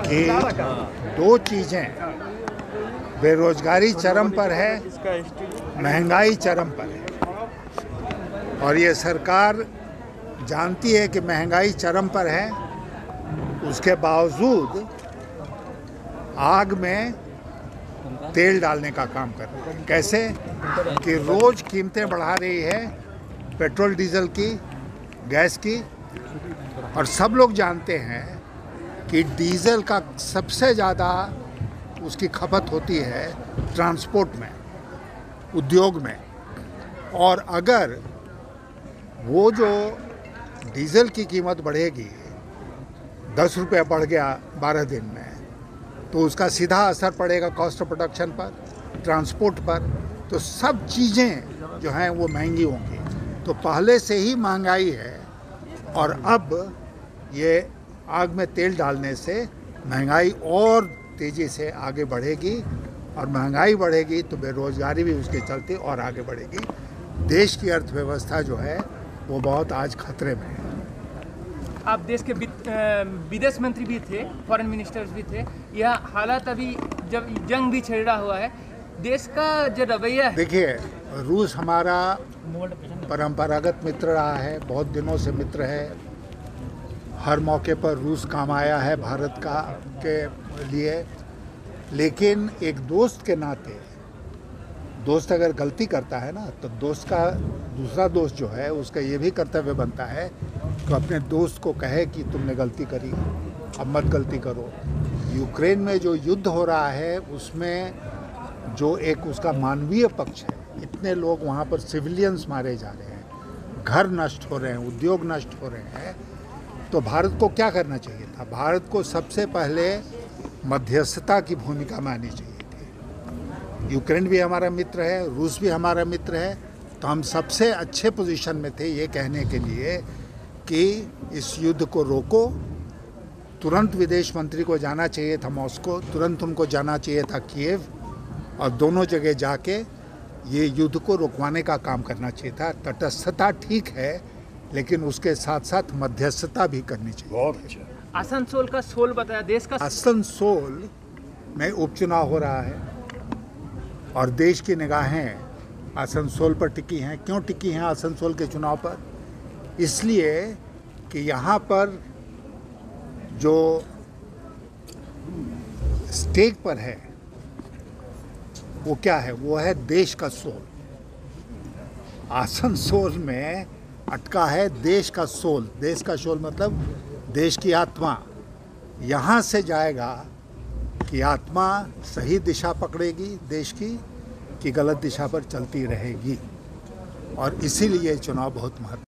कि दो चीज़ें, बेरोजगारी चरम पर है, महंगाई चरम पर है। और ये सरकार जानती है कि महंगाई चरम पर है, उसके बावजूद आग में तेल डालने का काम कर रही है। कैसे कि रोज कीमतें बढ़ा रही है, पेट्रोल डीजल की, गैस की। और सब लोग जानते हैं कि डीजल का सबसे ज़्यादा उसकी खपत होती है ट्रांसपोर्ट में, उद्योग में। और अगर वो जो डीजल की कीमत बढ़ेगी, 10 रुपये बढ़ गया 12 दिन में, तो उसका सीधा असर पड़ेगा कॉस्ट ऑफ प्रोडक्शन पर, ट्रांसपोर्ट पर। तो सब चीज़ें जो हैं वो महंगी होंगी। तो पहले से ही महंगाई है और अब ये आग में तेल डालने से महंगाई और तेज़ी से आगे बढ़ेगी। और महंगाई बढ़ेगी तो बेरोजगारी भी उसके चलते और आगे बढ़ेगी। देश की अर्थव्यवस्था जो है वो बहुत आज खतरे में है। आप देश के विदेश मंत्री भी थे, फॉरेन मिनिस्टर्स भी थे। यह हालात अभी जब जंग भी छिड़ा हुआ है, देश का जो रवैया है। देखिए, रूस हमारा परंपरागत मित्र रहा है, बहुत दिनों से मित्र है। हर मौके पर रूस काम आया है भारत का के लिए। लेकिन एक दोस्त के नाते, दोस्त अगर गलती करता है ना, तो दोस्त का दूसरा दोस्त जो है उसका ये भी कर्तव्य बनता है कि अपने दोस्त को कहे कि तुमने गलती करी, अब मत गलती करो। यूक्रेन में जो युद्ध हो रहा है उसमें जो एक उसका मानवीय पक्ष है, इतने लोग वहाँ पर सिविलियंस मारे जा रहे हैं, घर नष्ट हो रहे हैं, उद्योग नष्ट हो रहे हैं। तो भारत को क्या करना चाहिए था? भारत को सबसे पहले मध्यस्थता की भूमिका में आनी चाहिए थी। यूक्रेन भी हमारा मित्र है, रूस भी हमारा मित्र है। तो हम सबसे अच्छे पोजीशन में थे ये कहने के लिए कि इस युद्ध को रोको। तुरंत विदेश मंत्री को जाना चाहिए था मॉस्को, तुरंत उनको जाना चाहिए था कीव, और दोनों जगह जाके ये युद्ध को रोकवाने का काम करना चाहिए था। तटस्थता ठीक है, लेकिन उसके साथ साथ मध्यस्थता भी करनी चाहिए। बहुत अच्छा। आसनसोल का सोल बताया देश का। आसनसोल में उपचुनाव हो रहा है और देश की निगाहें आसनसोल पर टिकी हैं। क्यों टिकी हैं आसनसोल के चुनाव पर? इसलिए कि यहाँ पर जो स्टेक पर है वो क्या है? वो है देश का सोल। आसनसोल में अटका है देश का सोल। देश का सोल मतलब देश की आत्मा। यहाँ से जाएगा कि आत्मा सही दिशा पकड़ेगी देश की, कि गलत दिशा पर चलती रहेगी। और इसीलिए चुनाव बहुत महत्वपूर्ण है।